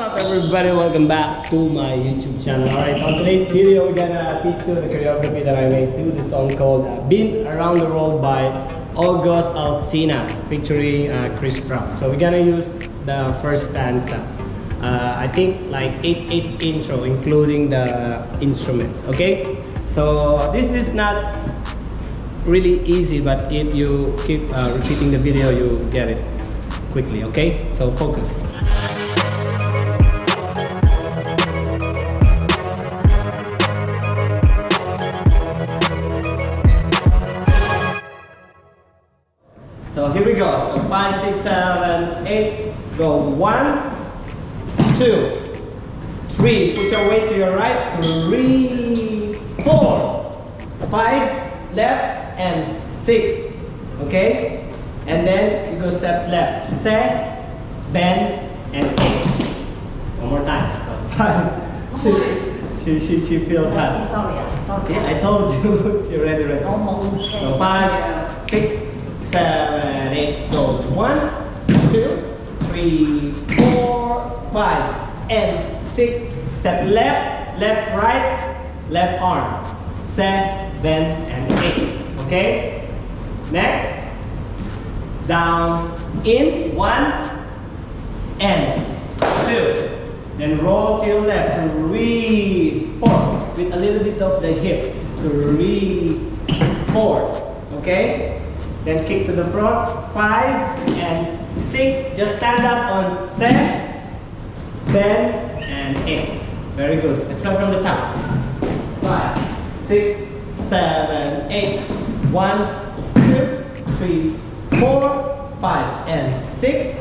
up everybody, welcome back to my YouTube channel. Alright, on today's video we're gonna teach you the choreography that I made to the song called Been Around the World by Alsina featuring Chris Brown. So we're gonna use the first stanza. I think like 8/8 intro including the instruments, okay? So this is not really easy, but if you keep repeating the video you get it quickly, okay? So focus. So here we go. So 5, 6, 7, 8. Go 1, 2, 3. Put your weight to your right. 3, 4, 5. Left and 6. Okay. And then you go step left. 7, and 8. One more time. So 5, 6. She feel that. See, I told you. She already ready. So 5, 6. 7, 8, go 1, 2, 3, 4, 5, and 6. Step left, left, right, left arm. 7 and 8. Okay. Next, down, in 1 and 2. Then roll to your left. 3, 4, with a little bit of the hips. 3, 4. Okay. Then kick to the front, 5 and 6. Just stand up on 7 and 8. Very good. Let's start from the top. 5, 6, 7, 8. 1, 2, 3, 4, 5 and 6.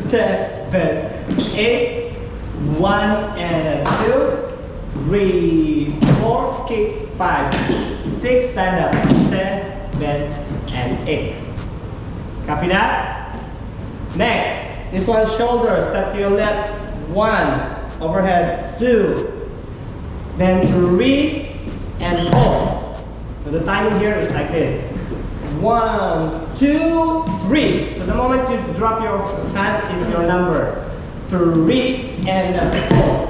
7, 8. 1 and 2, 3, 4. Kick 5, 6. Stand up. 7 and 8. Copy that? Next, this one shoulder, step to your left, 1, overhead, 2, then 3 and 4. So the timing here is like this. 1, 2, 3. So the moment you drop your hand is your number. 3 and 4.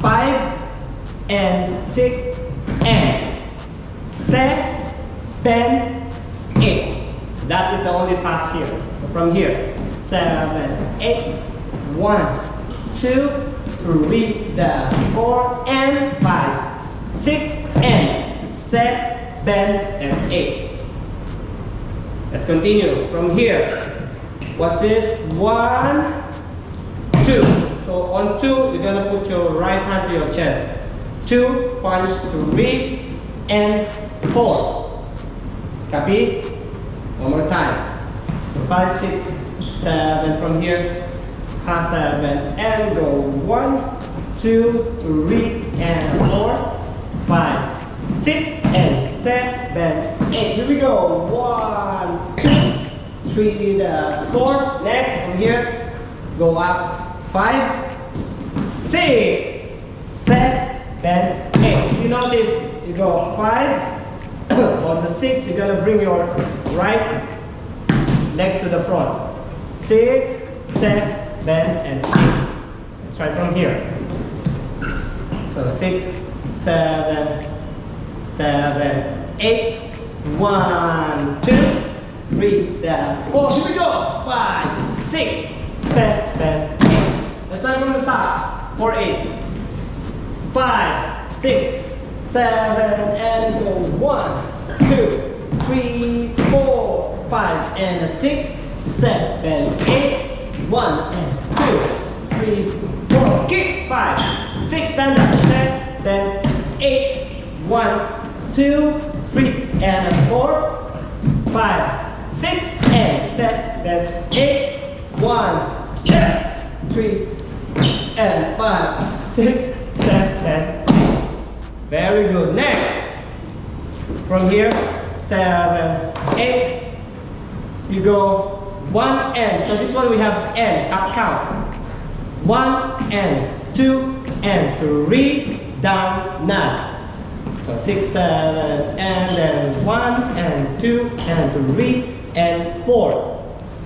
5 and 6 and 7, 8. So that is the only pass here. So from here, 7, 8, 1, 2, 3, 4 and 5, 6 and 7 and 8. Let's continue from here. What's this? 1, 2. So on 2, you're gonna put your right hand to your chest. 2, punch, 3 and 4. Copy? One more time. So 5, 6, 7 from here. 7 and go 1, 2, 3 and 4, 5, 6 and 7, 8. Here we go. 1, 2, 3, 4. Next from here, go up 5, 6, 7, 8. You notice you go 5. On the 6, you're gonna bring your right next to the front. 6, 7, and 8. Let's try from here. So 6, 7, 8. 1, 2, 3, 4. Here we go. 5, 6, 7, 8. Let's try from the top. 4, 8. 5, 6, 7 and go 1, 2, 3, 4, 5 and 6, 7, 8. 1 and 2, 3, 4. Kick 5, 6. Stand up. 7, 8. 1, 2, 3 and 4, 5, 6 and 7, 8. 1, chest. 3 and 5, 6, 7. Very good. Next, from here, 7, 8. You go 1 and. So this one we have and up count. 1 and 2 and 3 down none. So 6, 7 and then 1 and 2 and 3 and 4.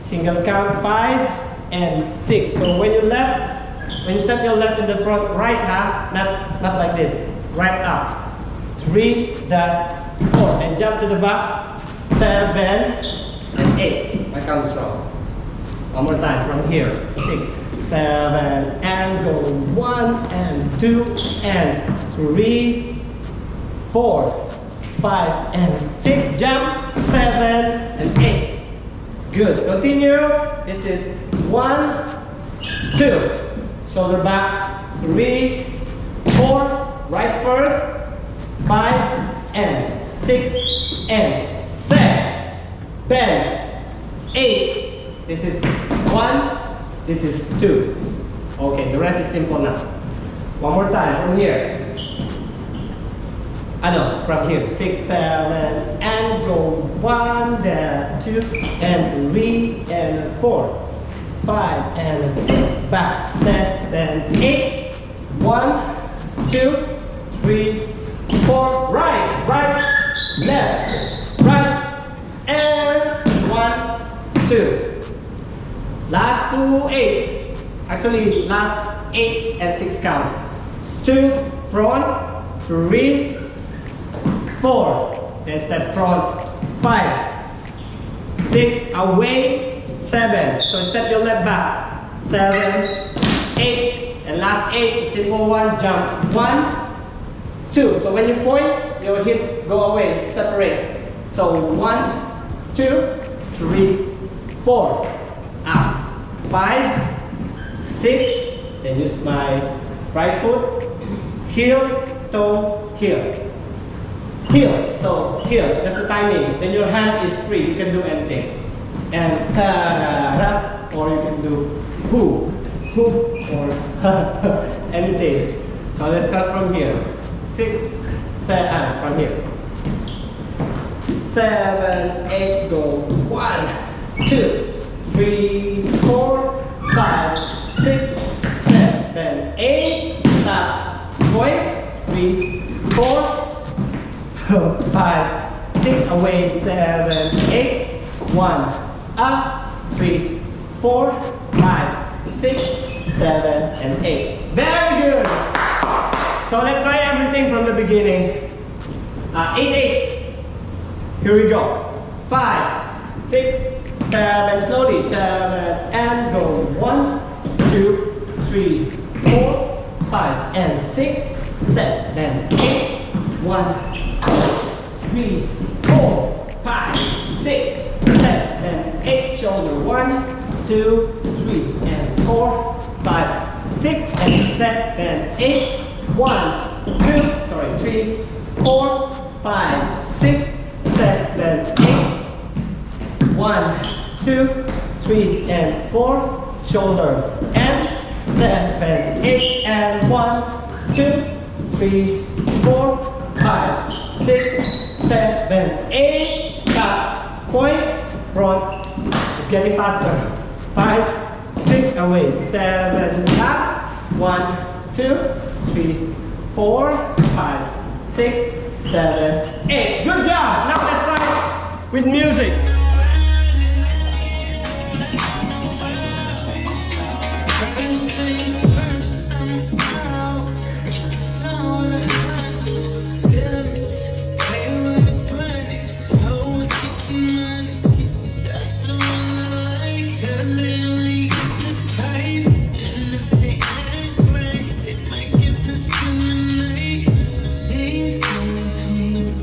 Single count 5, and 6. So when you step your left in the front, right half, not like this, right up. 3, that 4, and jump to the back. 7 and 8. My count is strong. One more time from here. 6, 7, and go 1 and 2 and 3, 4, 5 and 6. Jump 7 and 8. Good. Continue. This is 1, 2. Shoulder back. 3, 4. Right first. 5 and 6 and 7. Bend. 8. This is 1. This is 2. Okay, the rest is simple now. One more time from here. From here. 6, 7, and go 1, then 2, and 3, and 4, 5, and 6. Back. 7, 8. 1, 2, 3, 4. Right, left, right, and 1, 2. Last 2, 8. Actually, last 8 and 6 count. 2, front, 3, 4. Then step front. 5, 6, away, 7. So step your left back. 7, 8. And last 8, simple one, jump. 1, 2. So when you point, your hips go away, separate. So 1, 2, 3, 4. Up. 5, 6. Then use my right foot. Heel, toe, heel. Heel, toe, heel. That's the timing. Then your hand is free. You can do anything. And ta-ra, or you can do who, or anything. So let's start from here. 6, 7, from here. 7, 8, go. 1, 2, 3, 4, 5, 6, 7, 8. Stop. Point. 3, 4. 5, 6, away, 7, 8, 1, up, 3, 4, 5, 6, 7, and 8. Very good. So let's try everything from the beginning. 8, 8. Here we go. 5, 6, 7, slowly, 7, and go. 1, 2, 3, 4, 5, and 6, 7, 8, 1, 3, 4, 5, 6, 7, 8. Shoulder 1, 2, 3, and 4, 5, 6, and 7, 8. 1, 2, 3, 4, 5, 6, 7, 8. 1, 2, 3, and 4. Shoulder and 7, 8, and 1, 2, 3, 4, 5, 6, 7, 8. Stop. Point. Front. It's getting faster. 5, 6, away. 7. Last. 1, 2, 3, 4, 5, 6, 7, 8. Good job. Now let's try with music.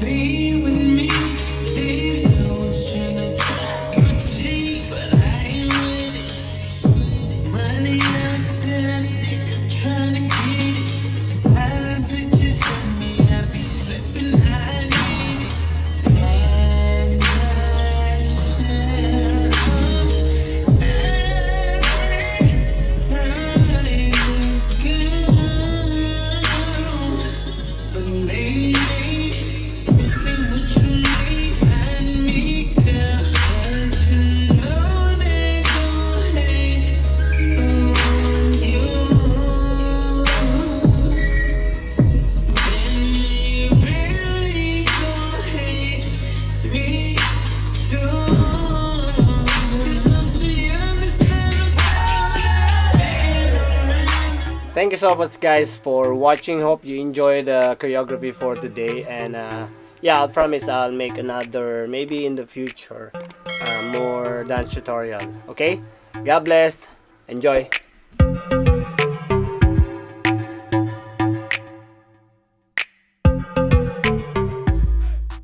Be with me. These hours trying to thank you so much, guys, for watching. Hope you enjoy the choreography for today. And yeah, I promise I'll make another, maybe in the future, more dance tutorial. Okay? God bless. Enjoy.